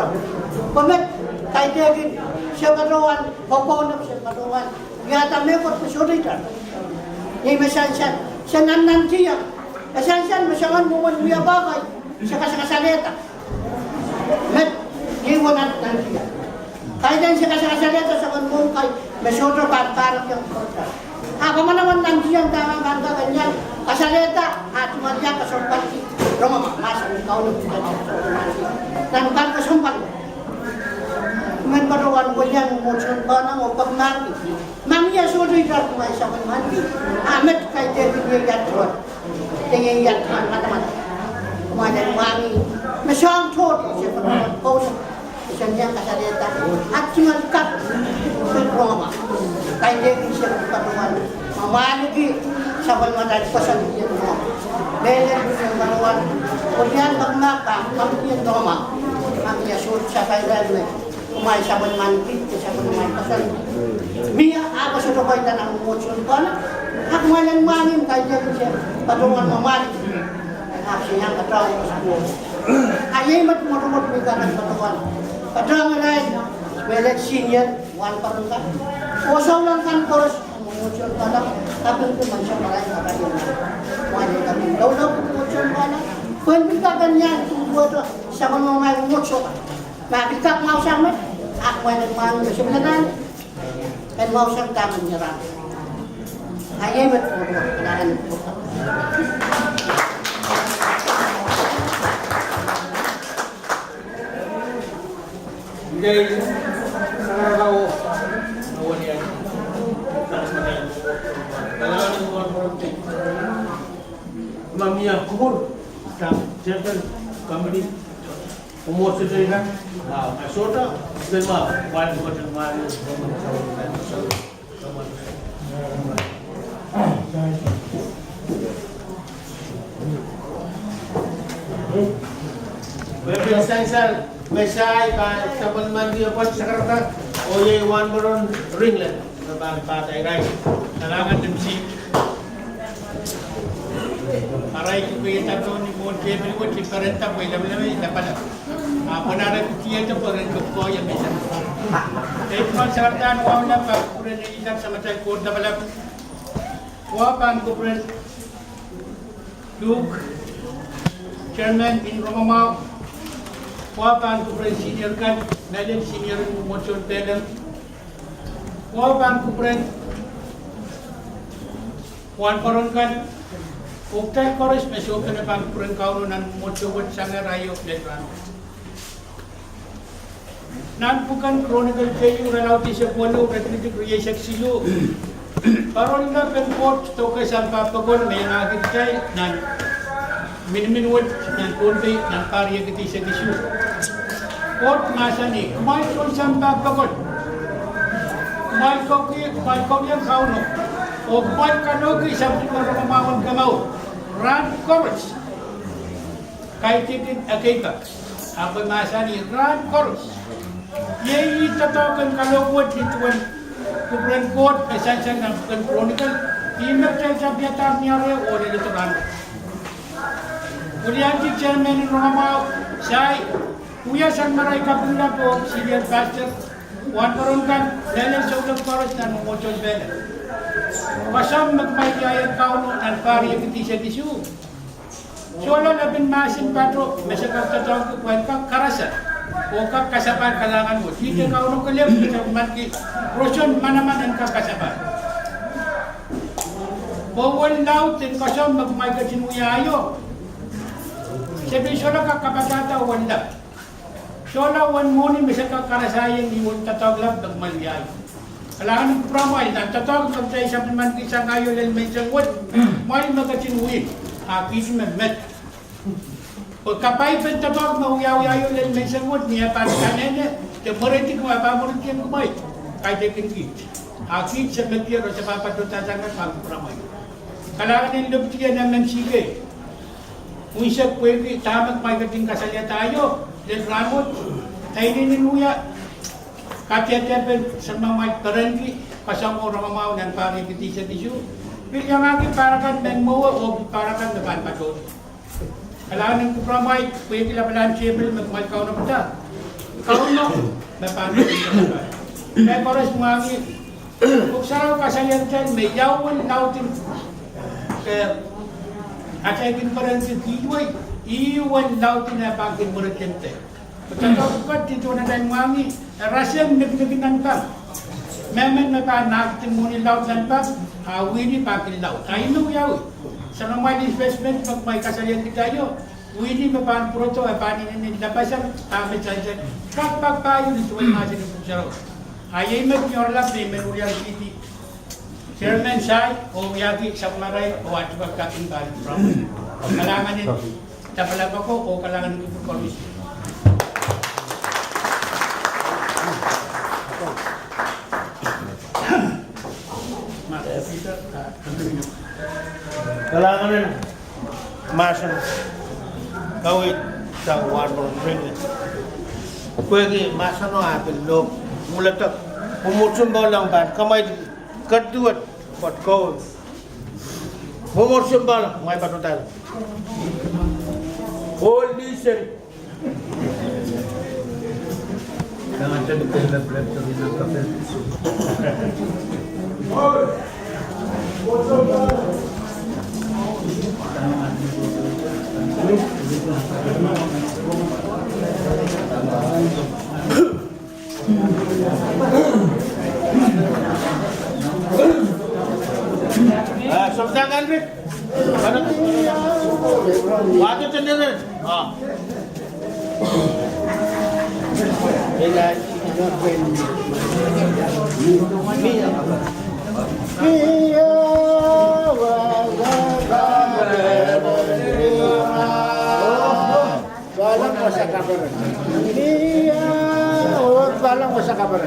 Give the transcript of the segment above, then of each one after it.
Sodra. Pamet, kaidegin, siya karuan, poponap siya karuan. Yata mekot na Sodra. Yung masansan, siya nanan siya. Masansan, masangan mo man niya bagay, siya kasakasaleta. Met, iwanan nan siya. Kaidan siya kasakasaleta sa kanmungkay, may Sodra parang yung Sodra. Ako man naman nan siya, tangang ganyan, kasaleta, at madya kasumpat si Roma, masa ikaw ng tanong kasumpat. Man baruan ko yan, musun ba na mo pagmati. Mamaya suloy ka kung ay sa pagmati. Amet kay David yung yatron. Tingin yatron, matamat. Kumanan mami. Masyang todo siya pagmati ko. Siya niyang kasaleta. At simalkat sa Roma. Kay David siya baruan. Mamaligi sa pagmati ko sa liyan mo. Belen yung baruan. Kung yan magmaka, pagmati Roma. Mamaya suloy siya kay David. Umay sa manmantit, sa manmantasal. Miya, ako sa lukay na ng umutsun ko na. Ako malang manin, kahit yan siya, patungan mamalik. Ako siya, katrawan ko sa buwan. Ayay matumutumot may ganang patungan. Patungan rin, melet senior, one parang ka. Usaw lang kan koros, ang umutsun ko na. Tapos ko man siya maraming marayin na. Wala kami, daw umutsun ko na. Kung hindi ka ganyan, tubo ito, sa mga umutsun ka. Mabikak mau sama, aku yang mau sebenarnya, dan mau sama taman nyerang. Hanya betul kenalan. Jadi, sekarang kau awal ni, Mamia kubur, jangan kami umur sedang Sodra, dan wali kota Malu, Berbeza Mesai kapan mandi apa sekarang? Oh ye one baron ringlet, lebar patai rai, kalangan demsi. Arai kita tahu ni pun kebel pun kita renta pun lama-lama dapat. Penara kucing itu pun kau yang bisa. Tapi serta wang dapat kuren ini tak sama macam kau dapat. Wapan kuren Duke Chairman in Romamau. Wapan kuren senior kan, najen senior muncul panel. Wapan kuren Wan Koron kan. Uktai koris masuk ke depan kuren kaunan muncul sangat rayu depan. Nan bukan chronicle kayu relauti sepuluh retreat creation silu. Karon na pen port to kay sampa pagod may nagit kay nan min word nan konti nan karya kiti sa disu. Port masa ni kumay kon sampa pagod. Kumay ko yang kauno. O kumay kanogi sampai maramawan kamau. Run chorus. Kay titit akita. Apa masa ni run chorus. Yei tatakan kalau buatituan kuburan kot pesan-pesan dan bukan chronicle email saja biatan nyari oleh itu kan. Kemudian di chairman Romamau saya punya sang mereka punya po senior pastor wan perunkan dalam sebuah koros dan muncul banner. Pasang magmay ayat kauno dan pari yang ketisya tisu. Soalnya labin masin patro masyarakat tatawag kuat karasa. Okak kasapan kalangan mo. Hindi ka unong kalim, kita manki. Rosyon, manaman ang kakasapan. Bawal now, tin kasam, magmay ka sinuyayo. Sabi, sola ka kapagata, wanda. Sola, wan mo ni, misa ka karasayang, iwan tatawag, nagmalyayo. Kailangan ng pramay, tatawag, magtay sa manki sa kayo, lal may sangwat, may magasinuin. Akis met. Kapay pentabag mauyaw-yaw lang may sangot niya para kanina, temporary ko mapamurot yan kumay. Kahit yung kit. Akit sa magkiro sa papatutatanggan pagpramay. Kailangan ng lubtiyan naman sige. Kung isa pwede, tamang may kating kasalya tayo, then ramot, tayo ninuya. Katiya-tiya sa mga may karangki, pasang orang mamaw ng pari kiti sa tisu. Pilyang akin para kan men mo o para kan naman pato. Kailangan ng kupramay, pwede labanan siyempre magmalkaw na pata. kauno, may paano dito ba? May koras mga kung saan kasayan dyan, may yawan nautin. At sa akin pa rin si Tiway, iwan nautin na pangkin mo rin dyan tayo. Pagkakapag dito na tayo mga rasyang nagnaginan ka. Memang natin mo ni laut dan bag, wini pakin laut. Ay no yaw. Sa normal investment pag may kasalian kayo, wini mapan proto ay panin ni labasan amit saja. Kapag payo dito ay masin ng saro. Ayay magyorlap ni Memorial City. Chairman Sai o yagi sa maray o at pagkating balik from. Kalangan ni tapalaba ko o kalangan ni Commission. Kailangan rin masang kawit sa water drinking. Pwede masang apil loob. Mula tak pumutsumbaw lang ba? Kamay kaduat pat kawit. Pumutsumbaw lang. May patutal. All listen. Jangan jadi kelab-kelab terlibat kapel. Sabda Andre. Parang waktu sendiri. Balang mo sa kabar. Balang mo sa kabar.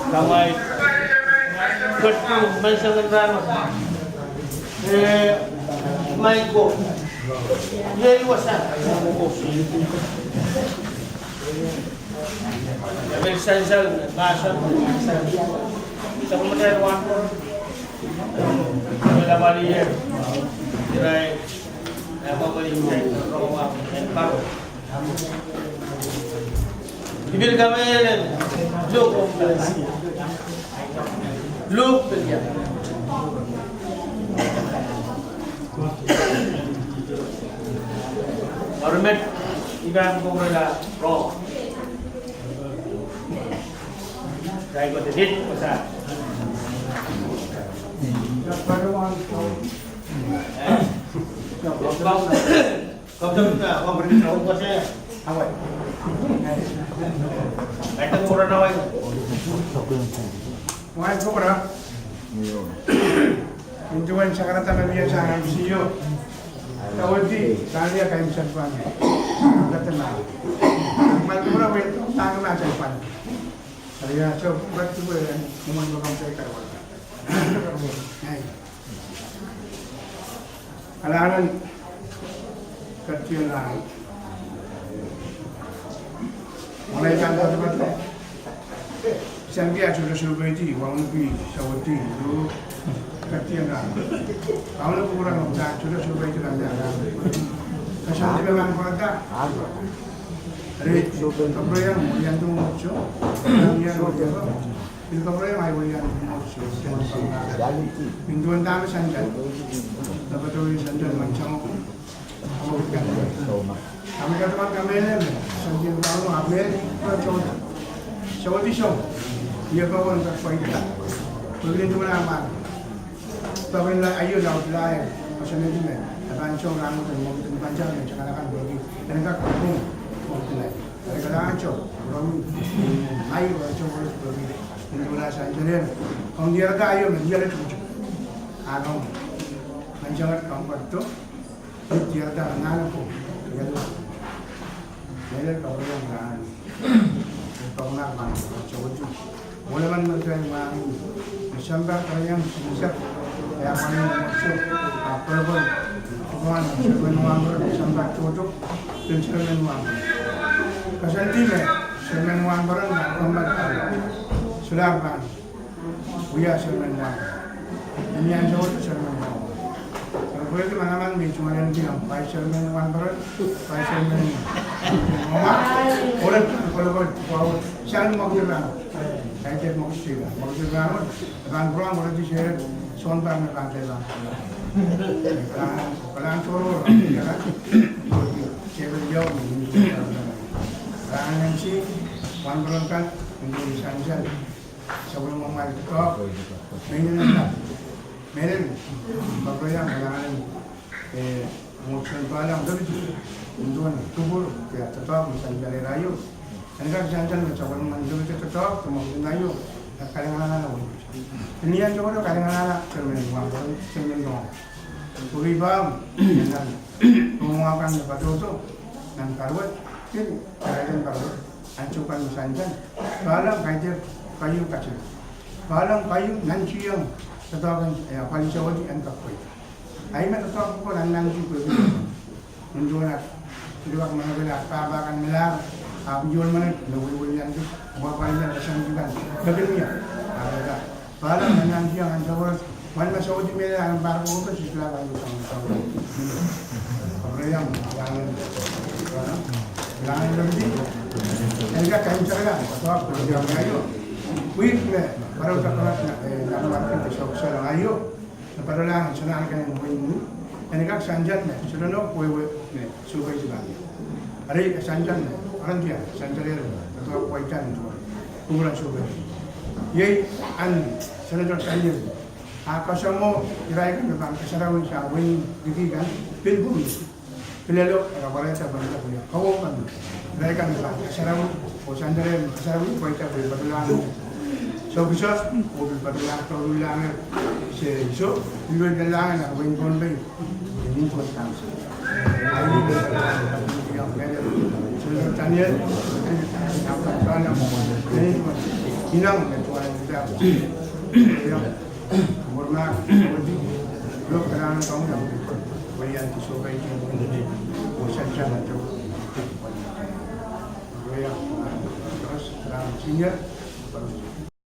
Kamay kertu mensangan rano. Mai ko Iya iwasan. Ambil sensel bahasa sa kementerian wakil wala bali yan diray babalik sa rawa and paro ibil kami look Ormet ibang kumula raw Kaya ko din sa Kapag na, pabalik na ako kasi away. Ay, tagmura na away. Wahai Kopra, Injuan Sakarata Nabiya sa MCU. Tawadi, kali akan misalkan, kata nak. Malpura wet, tangan nak cakap. Saya coba buat tu yang mungkin bukan saya kerja. Alam kecil lah. Mulai kan tempat tu. Sangkia sudah berbeda, orang lebih sawati itu kecil lah. Kalau kurang macam sudah berbeda lah. Kesan dia memang kuat. Hari kabar yang tu muncul, yang muncul. Ini kabar yang yang muncul. Mingguan tamu sanjat, dapat tulis sanjat macam kami kata kami ni, sanjat baru ambil macam Sawati show, dia kawan tak faida. Bagaimana tu nama? Bagaimana ayu lau lain, macam ni ni. Akan show ramu tu, mungkin panjang ni, cakap akan bagi. Dan tak kampung. Kadang-kadang orang air macam orang seperti ini bola sanjarian. Kalau dia ada air, dia ada cuci. Agam macam kampat tu, dia ada anak aku. Dia ada kau yang kan, kau nak mana cuci. Boleh mana macam mana? Sampai kau yang susah, yang mana maksud apa pun, kawan sebenarnya sampai cuci, dan sebenarnya. Kesanti me, semen wan barang nak kombat sudah kan, buaya semen wan, ini yang jauh semen wan. Kalau boleh tu mana-mana ni cuma yang bilang, pai semen wan barang, pai semen mama, orang kalau siapa mau jual, saya cek mau jual, kan pulang boleh dijual, sontar me kan jual. Kalau turun, ya kan, cewek jauh ni. Rangan si wan berangkat untuk sanjal sebelum memal top menyenangkan meren beberapa rangan muncul balang dari untuk tubuh kita tetap sanjal rayu enggak sanjal sebelum manjul kita tetap kemudian rayu kadang-kadang ini yang coba kadang-kadang cermin dong kuribam dan menguapkan betul dan karwat ini kerajaan baru hancurkan sanjang balang kayu kacil balang kayu nanti yang tetapi paling jauh di angka koi air tetapi pun nanti pergi menjual jual mana bela kabakan melar jual mana lebih yang tu berapa yang sanjang bagaimana ada balang nanti yang hancur mana Saudi melar baru itu setelah baru sama-sama yang Jangan lebih. Enggak kain cerah, atau apa yang ayo. Wih, baru tak pernah nak market di Soksa ayo. Baru lah senang kan wih. Enggak sanjat ni, sudah no kue sukai juga. Hari sanjat ni, orang dia sanjat dia, atau kue ikan tu, kumpulan sukai. Ye an senang sanjat. Aku semua kira kan memang keserawin sawin gitu kan, pilbum. Pilih kalau saya berada punya kau kan mereka memang keserawin, posandere keserawin kau itu berbagai so bisa mobil berbagai atau ulang so dua jalan nak win konvey ini pun tamsi. Ayo yang ada sudah tanya apa cara ini hilang metuan kita yang murna lebih lo kerana kamu yang kemudian disukai di bosan jangan jauh. Kemudian terus senior baru